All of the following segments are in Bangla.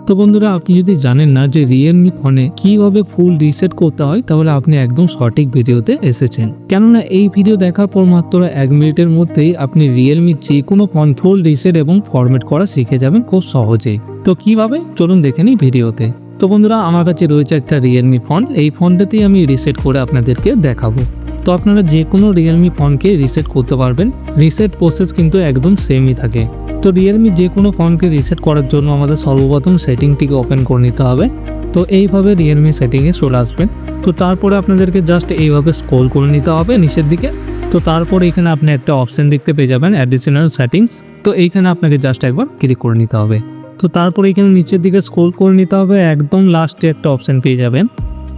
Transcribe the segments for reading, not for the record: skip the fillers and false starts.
তো বন্ধুরা, আপনি যদি জানেন না যে রিয়েলমি ফোনে কিভাবে ফুল রিসেট করতে হয়, তাহলে আপনি একদম সঠিক ভিডিওতে এসেছেন। কেননা এই ভিডিও দেখার পর মাত্র 1 মিনিটের মধ্যেই আপনি রিয়েলমি যে কোনো ফোন ফুল রিসেট এবং ফরম্যাট করা শিখে যাবেন খুব সহজেই। তো কিভাবে, চলুন দেখে নিই ভিডিওতে। তো বন্ধুরা, আমার কাছে রয়েছে একটা রিয়েলমি ফোন। এই ফোনটাতেই আমি রিসেট করে আপনাদেরকে দেখাবো। তো আপনারা যে কোনো রিয়েলমি ফোনকে রিসেট করতে পারবেন। রিসেট প্রসেস কিন্তু একদম সেমই থাকে। তো রিয়েলমি যে কোনো ফোনকে রিসেট করার জন্য আমাদের সর্বপ্রথম সেটিংটিকে ওপেন করে নিতে হবে। তো এইভাবে রিয়েলমি সেটিংয়ে চলে আসবেন। তো তারপরে আপনাদেরকে জাস্ট এইভাবে স্ক্রল করে নিতে হবে নিচের দিকে। তো তারপরে এখানে আপনি একটা অপশন দেখতে পেয়ে যাবেন, অ্যাডিশনাল সেটিংস। তো এইখানে আপনাকে জাস্ট একবার ক্লিক করে নিতে হবে। তো তারপরে এখানে নিচের দিকে স্ক্রল করে নিতে হবে, একদম লাস্টে একটা অপশন পেয়ে যাবেন,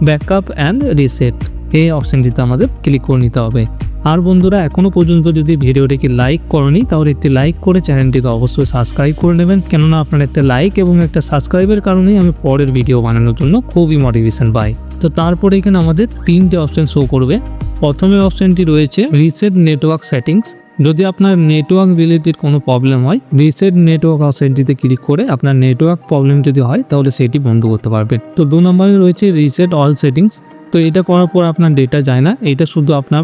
ব্যাকআপ অ্যান্ড রিসেট। এই অপশনটিতে আমাদের ক্লিক করে নিতে হবে। আর বন্ধুরা, এখনও পর্যন্ত যদি ভিডিওটিকে লাইক করনি, তাহলে একটি লাইক করে চ্যানেলটিকে অবশ্যই সাবস্ক্রাইব করে নেবেন। কেননা আপনার একটা লাইক এবং একটা সাবস্ক্রাইবের কারণেই আমি পরের ভিডিও বানানোর জন্য খুবই মোটিভেশন পাই। তো তারপরে এখানে আমাদের 3টে অপশন শো করবে। প্রথমে অপশনটি রয়েছে রিসেট নেটওয়ার্ক সেটিংস। যদি আপনার নেটওয়ার্ক রিলেটেড কোনো প্রবলেম হয়, রিসেট নেটওয়ার্ক অপশনটিতে ক্লিক করে আপনার নেটওয়ার্ক প্রবলেম যদি হয়, তাহলে সেটি বন্ধ করতে পারবেন। তো 2 নম্বরে রয়েছে রিসেট অল সেটিংস। তো এটা করার পর আপনার ডেটা যায় না, এটা শুধু আপনার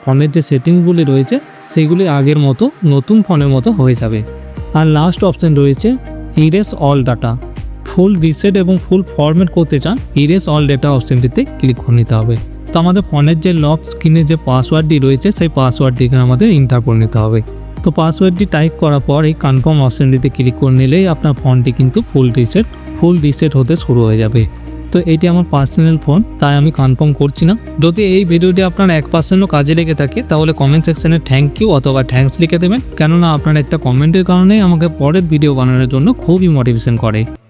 ফোনের যে সেটিংসগুলি রয়েছে সেগুলি আগের মতো নতুন ফোনের মতো হয়ে যাবে। আর লাস্ট অপশন রয়েছে ইরেজ অল ডাটা। ফুল রিসেট এবং ফুল ফরম্যাট করতে চান, ইরেজ অল ডাটা অপশনটিতে ক্লিক করে নিতে হবে। তো আমাদের ফোনের যে লক স্ক্রিনে যে পাসওয়ার্ডটি রয়েছে, সেই পাসওয়ার্ডটিকে আমাদের এন্টার করে নিতে হবে। তো পাসওয়ার্ডটি টাইপ করার পর এই কনফার্ম অপশনটিতে ক্লিক করে নিলেই আপনার ফোনটি কিন্তু ফুল রিসেট হতে শুরু হয়ে যাবে। তো এটি আমার পার্সোনাল ফোন, তাই আমি কনফার্ম করছি না। যদি এই ভিডিওটি আপনার 1%ও কাজে লেগে থাকে, তাহলে কমেন্ট সেকশনে থ্যাংক ইউ অথবা থ্যাঙ্কস লিখে দেবেন। কেননা আপনার একটা কমেন্টের কারণেই আমাকে পরের ভিডিও বানানোর জন্য খুবই মোটিভেশন করে।